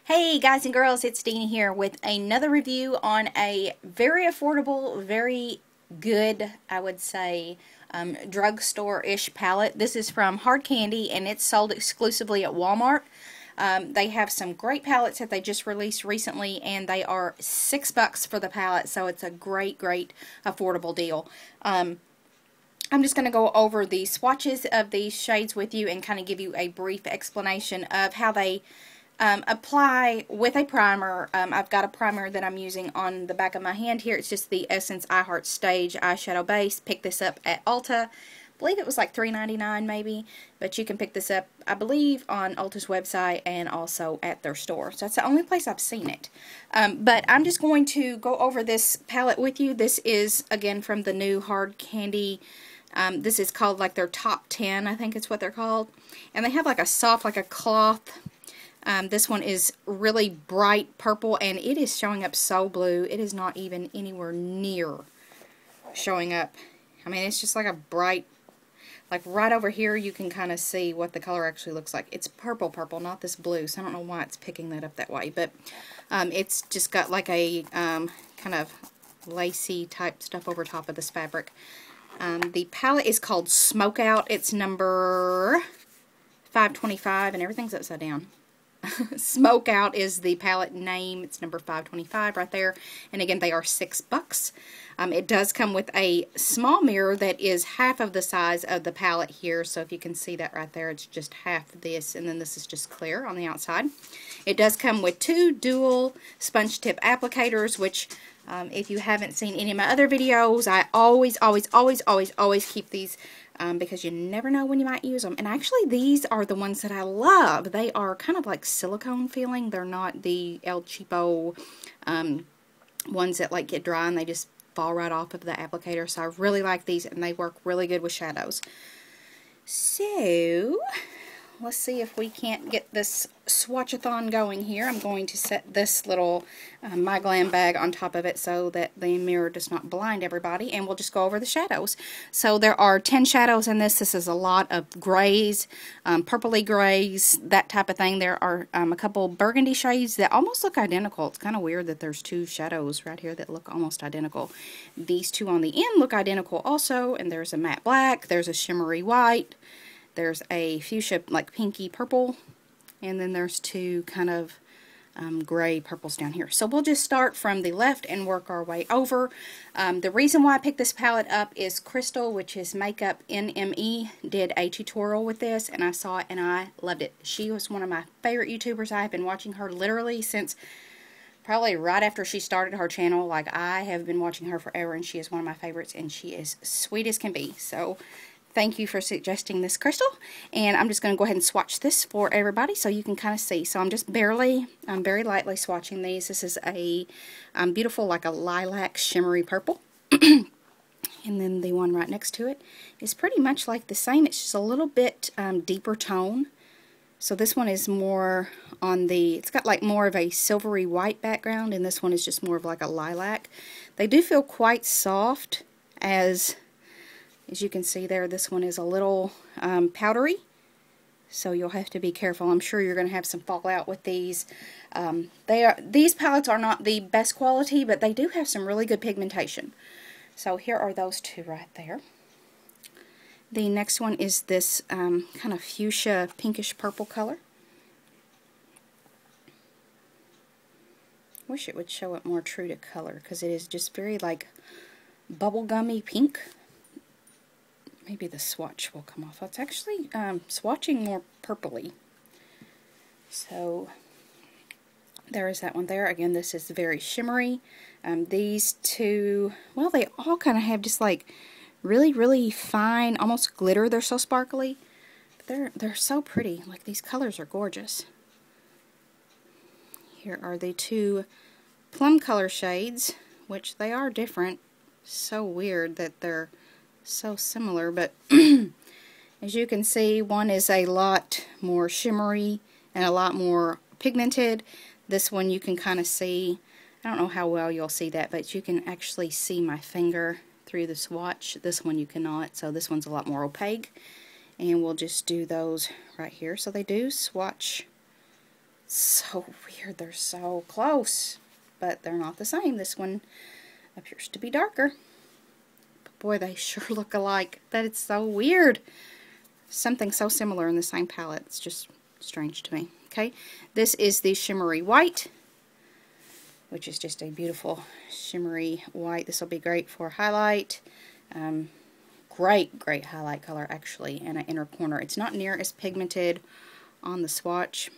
Hey guys and girls, it's Deanie here with another review on a very affordable, very good, I would say, drugstore-ish palette. This is from Hard Candy and it's sold exclusively at Walmart. They have some great palettes that they just released recently and they are $6 for the palette, so it's a great affordable deal. I'm just going to go over the swatches of these shades with you and kind of give you a brief explanation of how they apply with a primer. I've got a primer that I'm using on the back of my hand here. It's just the Essence I Heart Stage eyeshadow base. Picked this up at Ulta. I believe it was like $3.99 maybe, but you can pick this up, I believe, on Ulta's website and also at their store. So that's the only place I've seen it. But I'm just going to go over this palette with you. This is, again, from the new Hard Candy. This is called like their top 10, I think it's what they're called. And they have like a soft, like a cloth. This one is really bright purple, and it is showing up so blue. It is not even anywhere near showing up. I mean, it's just like a bright, like right over here, you can kind of see what the color actually looks like. It's purple, not this blue, so I don't know why it's picking that up that way. But it's just got like a kind of lacy type stuff over top of this fabric. The palette is called Smoke Out. It's number 525, and everything's upside down. Smoke Out is the palette name. It's number 525 right there. And again, they are $6. It does come with a small mirror that is half of the size of the palette here. So if you can see that right there, it's just half this, and then this is just clear on the outside. It does come with two dual sponge tip applicators, which if you haven't seen any of my other videos, I always keep these because you never know when you might use them. And actually, these are the ones that I love. They are kind of like silicone feeling. They're not the El Cheapo ones that like get dry and they just fall right off of the applicator. So I really like these, and they work really good with shadows. So let's see if we can't get this swatchathon going here. I'm going to set this little My Glam bag on top of it so that the mirror does not blind everybody, and we'll just go over the shadows. So there are 10 shadows in this. This is a lot of grays, purpley grays, that type of thing. There are a couple burgundy shades that almost look identical. It's kind of weird that there's two shadows right here that look almost identical. These two on the end look identical also, and there's a matte black, there's a shimmery white, there's a fuchsia, like pinky purple, and then there's two kind of gray purples down here. So we'll just start from the left and work our way over. The reason why I picked this palette up is Crystal, which is Makeup NME, did a tutorial with this, and I saw it and I loved it. She was one of my favorite YouTubers. I have been watching her literally since probably right after she started her channel. Like, I have been watching her forever, and she is one of my favorites, and she is sweet as can be. So thank you for suggesting this, Crystal. And I'm just going to go ahead and swatch this for everybody so you can kind of see. So I'm just very lightly swatching these. This is a beautiful, like a lilac shimmery purple. And then the one right next to it is pretty much like the same. It's just a little bit deeper tone. So this one is more on the, it's got like more of a silvery white background, and this one is just more of like a lilac. They do feel quite soft, as you can see there. This one is a little powdery, so you'll have to be careful. I'm sure you're going to have some fallout with these. These palettes are not the best quality, but they do have some really good pigmentation. So here are those two right there. The next one is this kind of fuchsia pinkish purple color. Wish it would show it more true to color, because it is just very like bubblegummy pink. Maybe the swatch will come off. It's actually swatching more purpley. So there is that one there. Again, this is very shimmery. These two, well, they all kind of have just like really fine, almost glitter. They're so sparkly. But they're so pretty. Like, these colors are gorgeous. Here are the two plum color shades, which they are different. So weird that they're so similar, but as you can see, one is a lot more shimmery and a lot more pigmented. This one you can kind of see, I don't know how well you'll see that, but you can actually see my finger through the swatch. This one you cannot, so this one's a lot more opaque. And we'll just do those right here. So they do swatch so so weird. They're so close, but they're not the same. This one appears to be darker. But boy, they sure look alike. That is so weird. Something so similar in the same palette. It's just strange to me. Okay, this is the Shimmery White, which is just a beautiful shimmery white. This will be great for highlight. Great highlight color, actually, in an inner corner. It's not near as pigmented on the swatch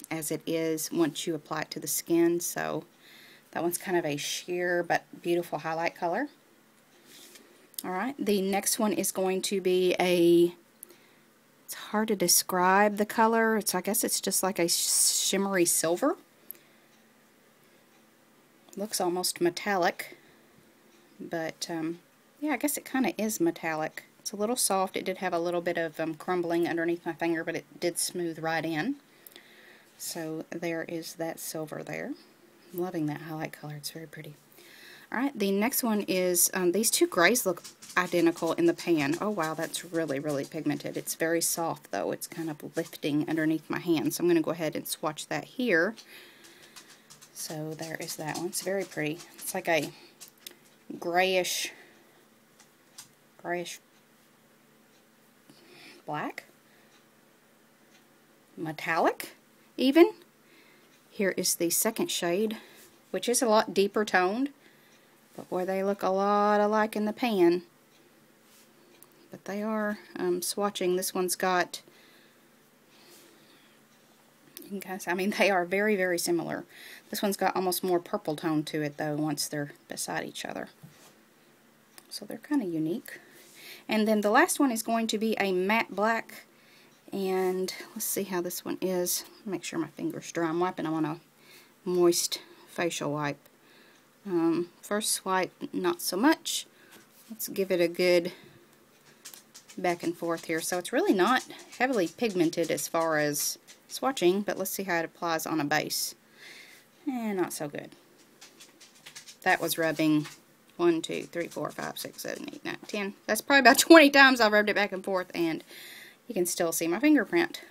as it is once you apply it to the skin, so that one's kind of a sheer but beautiful highlight color. Alright, the next one is going to be it's hard to describe the color. I guess it's just like a shimmery silver. Looks almost metallic, but yeah, I guess it kind of is metallic. It's a little soft. It did have a little bit of crumbling underneath my finger, but it did smooth right in. So there is that silver there. I'm loving that highlight color. It's very pretty. Alright, the next one is, these two grays look identical in the pan. Oh wow, that's really pigmented. It's very soft though. It's kind of lifting underneath my hand. So I'm going to go ahead and swatch that here. So there is that one. It's very pretty. It's like a grayish black, metallic even. Here is the second shade, which is a lot deeper toned, but boy, they look a lot alike in the pan. But they are swatching. This one's got, you guys, I mean, they are very similar. This one's got almost more purple tone to it though once they're beside each other. So they're kind of unique. And then the last one is going to be a matte black. And let's see how this one is. Make sure my finger's dry. I'm wiping them on a moist facial wipe. First swipe, not so much. Let's give it a good back and forth here. So it's really not heavily pigmented as far as swatching, but let's see how it applies on a base. Not so good. That was rubbing 1, 2, 3, 4, 5, 6, 7, 8, 9, 10. That's probably about 20 times I've rubbed it back and forth, and you can still see my fingerprint.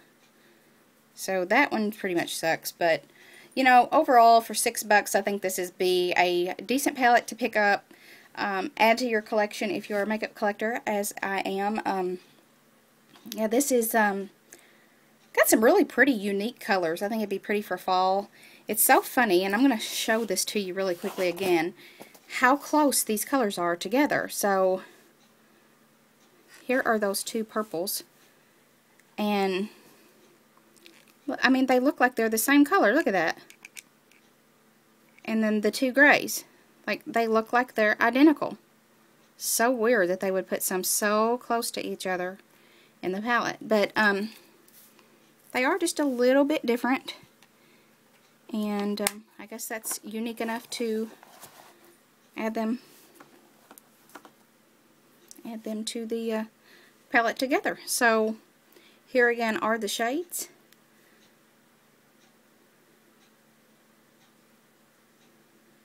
So that one pretty much sucks, but you know, overall for $6, I think this is a decent palette to pick up. Add to your collection if you're a makeup collector, as I am. Yeah, this is got some really pretty unique colors. I think it'd be pretty for fall. It's so funny, and I'm going to show this to you really quickly again, how close these colors are together. So here are those two purples, and I mean, they look like they're the same color. Look at that. And then the two grays, like, they look like they're identical. So weird that they would put some so close to each other in the palette, but they are just a little bit different, and I guess that's unique enough to add them to the palette together. So here again are the shades.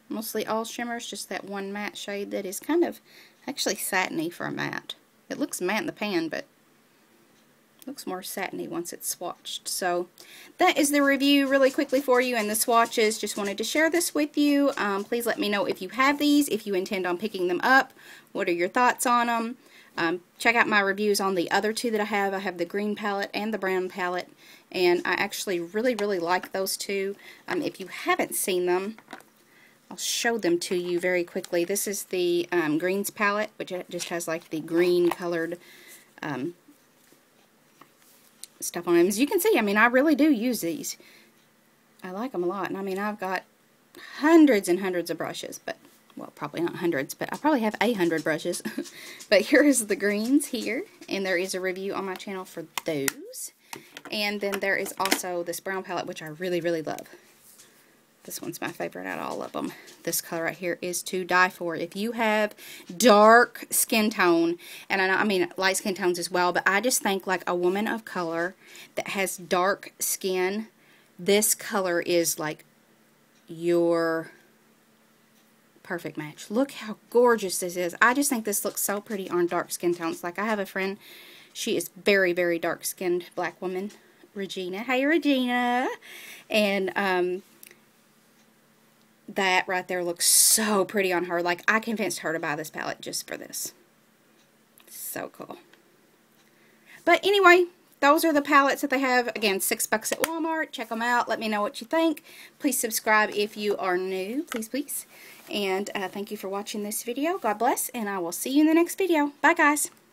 Mostly all shimmers, just that one matte shade that is kind of actually satiny for a matte. It looks matte in the pan, but looks more satiny once it's swatched. So that is the review really quickly for you, and the swatches. Just wanted to share this with you. Please let me know if you have these, if you intend on picking them up. What are your thoughts on them? Check out my reviews on the other two that I have. I have the green palette and the brown palette, and I actually really like those two. If you haven't seen them, I'll show them to you very quickly. This is the greens palette, which just has like the green colored stuff on them. As you can see, I mean, I really do use these. I like them a lot, and I mean, I've got hundreds and hundreds of brushes, but, well, probably not hundreds, but I probably have 100 brushes. But here is the greens here, and there is a review on my channel for those. And then there is also this brown palette, which I really love. This one's my favorite out of all of them. This color right here is to die for. If you have dark skin tone, and I mean light skin tones as well, but I just think like a woman of color that has dark skin, this color is like your perfect match. Look how gorgeous this is. I just think this looks so pretty on dark skin tones. Like, I have a friend, she is very dark skinned black woman, Regina. Hey, Regina. And that right there looks so pretty on her. Like, I convinced her to buy this palette just for this. So cool. But anyway, those are the palettes that they have. Again, $6 at Walmart. Check them out. Let me know what you think. Please subscribe if you are new. Please, please. And thank you for watching this video. God bless, and I will see you in the next video. Bye, guys.